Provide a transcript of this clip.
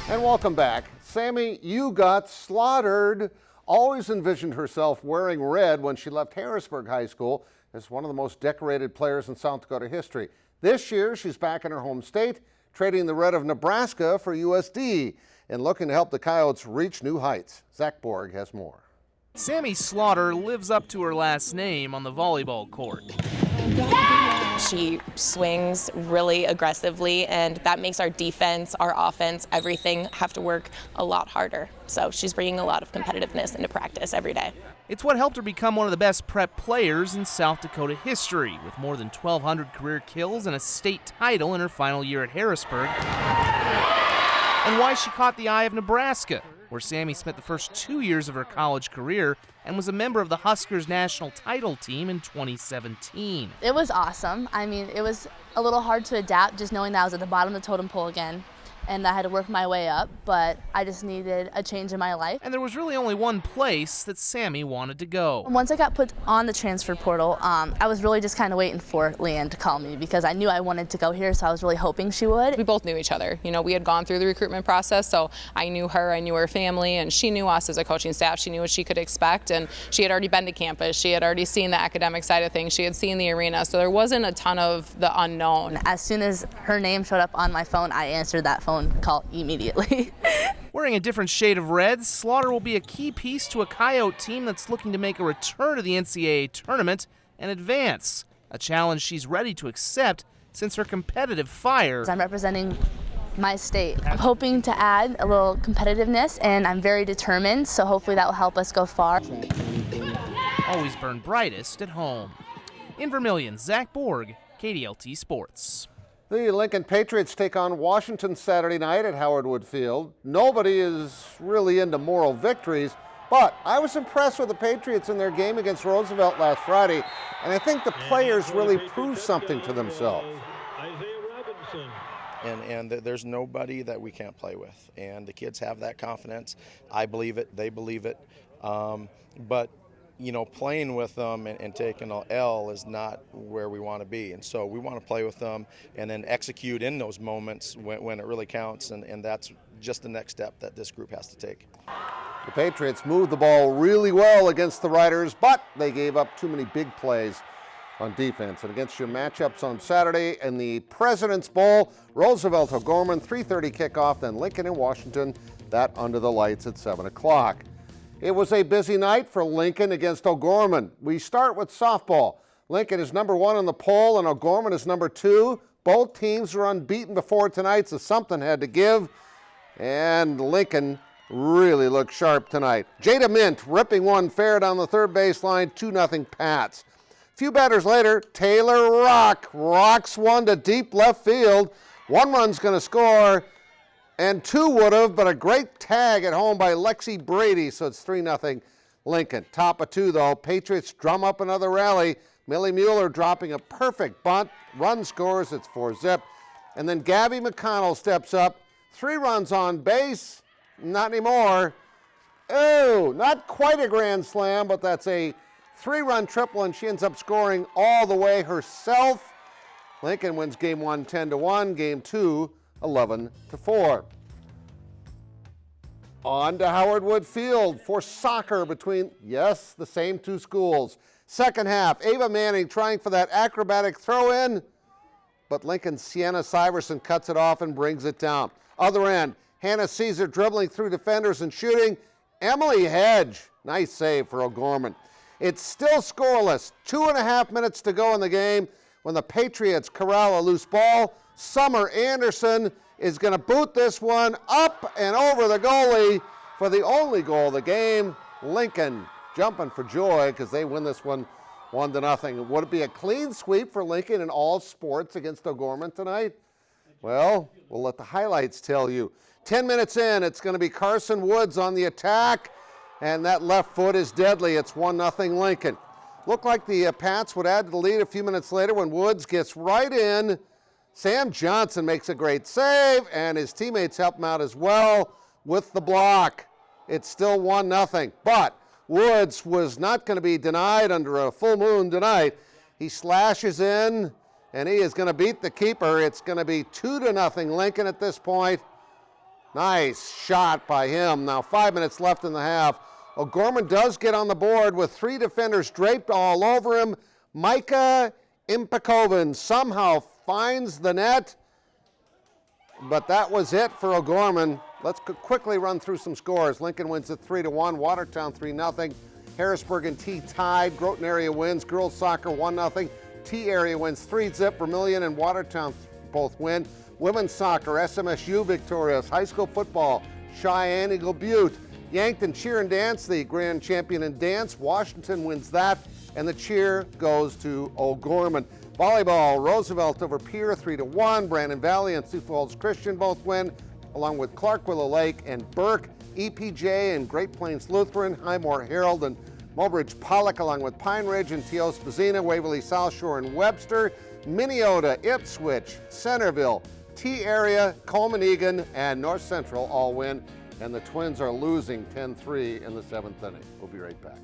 And welcome back. Sammy, you got slaughtered. Always envisioned herself wearing red when she left Harrisburg High School as one of the most decorated players in South Dakota history. This year, she's back in her home state, trading the red of Nebraska for USD and looking to help the Coyotes reach new heights. Zach Borg has more. Sammy Slaughter lives up to her last name on the volleyball court. She swings really aggressively, and that makes our defense, our offense, everything have to work a lot harder. So she's bringing a lot of competitiveness into practice every day. It's what helped her become one of the best prep players in South Dakota history, with more than 1,200 career kills and a state title in her final year at Harrisburg. And why she caught the eye of Nebraska, where Sammy spent the first 2 years of her college career and was a member of the Huskers national title team in 2017. It was awesome. I mean, it was a little hard to adapt just knowing that I was at the bottom of the totem pole again, and I had to work my way up, but I just needed a change in my life. And there was really only one place that Sammy wanted to go. Once I got put on the transfer portal, I was really just kind of waiting for Leanne to call me because I knew I wanted to go here, so I was really hoping she would. We both knew each other. You know, we had gone through the recruitment process, so I knew her, I knew her family, and she knew us as a coaching staff. She knew what she could expect, and she had already been to campus. She had already seen the academic side of things. She had seen the arena, so there wasn't a ton of the unknown. As soon as her name showed up on my phone, I answered that phone call immediately. Wearing a different shade of red, Slaughter will be a key piece to a Coyote team that's looking to make a return to the NCAA tournament and advance, a challenge she's ready to accept since her competitive fire. I'm representing my state. I'm hoping to add a little competitiveness, and I'm very determined, so hopefully that will help us go far. Always burn brightest at home. In Vermilion, Zach Borg, KDLT Sports. The Lincoln Patriots take on Washington Saturday night at Howard Wood Field. Nobody is really into moral victories, but I was impressed with the Patriots in their game against Roosevelt last Friday, and I think the players really proved something to themselves. And there's nobody that we can't play with, and the kids have that confidence. I believe it, they believe it, but you know, playing with them and taking an L is not where we want to be. And so we want to play with them and then execute in those moments when it really counts. And that's just the next step that this group has to take. The Patriots moved the ball really well against the Riders, but they gave up too many big plays on defense. And against your matchups on Saturday in the President's Bowl, Roosevelt O'Gorman, 3:30 kickoff, then Lincoln and Washington, that under the lights at 7 o'clock. It was a busy night for Lincoln against O'Gorman. We start with softball. Lincoln is number 1 on the poll and O'Gorman is number 2. Both teams were unbeaten before tonight, so something had to give. And Lincoln really looked sharp tonight. Jada Mint ripping one fair down the third baseline, 2-0 Pats. A few batters later, Taylor rocks one to deep left field. 1 run's going to score. And 2 would have, but a great tag at home by Lexi Brady, so it's 3-0 Lincoln. Top of 2, though. Patriots drum up another rally. Millie Mueller dropping a perfect bunt. Run scores, it's 4-zip. And then Gabby McConnell steps up. 3 runs on base. Not anymore. Oh, not quite a grand slam, but that's a 3-run triple, and she ends up scoring all the way herself. Lincoln wins game 1 10-1, game 2 11-4. On to Howard Wood Field for soccer between, yes, the same 2 schools. Second half, Ava Manning trying for that acrobatic throw-in, but Lincoln's Sienna Syverson cuts it off and brings it down. Other end, Hannah Caesar dribbling through defenders and shooting. Emily Hedge, nice save for O'Gorman. It's still scoreless, 2.5 minutes to go in the game when the Patriots corral a loose ball. Summer Anderson is going to boot this one up and over the goalie for the only goal of the game. Lincoln jumping for joy because they win this one 1-0. Would it be a clean sweep for Lincoln in all sports against O'Gorman tonight? Well, we'll let the highlights tell you. 10 minutes in, it's going to be Carson Woods on the attack, and that left foot is deadly. It's 1-0 Lincoln. Looked like the Pats would add to the lead a few minutes later when Woods gets right in. Sam Johnson makes a great save, and his teammates help him out as well with the block. It's still 1-0, but Woods was not going to be denied under a full moon tonight. He slashes in, and he is going to beat the keeper. It's going to be 2-0 Lincoln at this point. Nice shot by him. Now 5 minutes left in the half. O'Gorman does get on the board with 3 defenders draped all over him. Micah Impakoven somehow finds the net, but that was it for O'Gorman. Let's quickly run through some scores. Lincoln wins it 3-1, Watertown 3-0. Harrisburg and T tied. Groton area wins. Girls soccer 1-0. T area wins 3-0. Vermilion and Watertown both win. Women's soccer, SMSU victorious. High school football, Cheyenne Eagle Butte. Yankton cheer and dance, the grand champion in dance. Washington wins that, and the cheer goes to O'Gorman. Volleyball, Roosevelt over Pierre 3-1. Brandon Valley and Sioux Falls Christian both win, along with Clark Willow Lake and Burke. EPJ and Great Plains Lutheran, Highmore Herald and Mobridge Pollock, along with Pine Ridge and Teos Bazina, Waverly South Shore and Webster. Minneota, Ipswich, Centerville, T area, Coleman Egan, and North Central all win, and the Twins are losing 10-3 in the 7th inning. We'll be right back.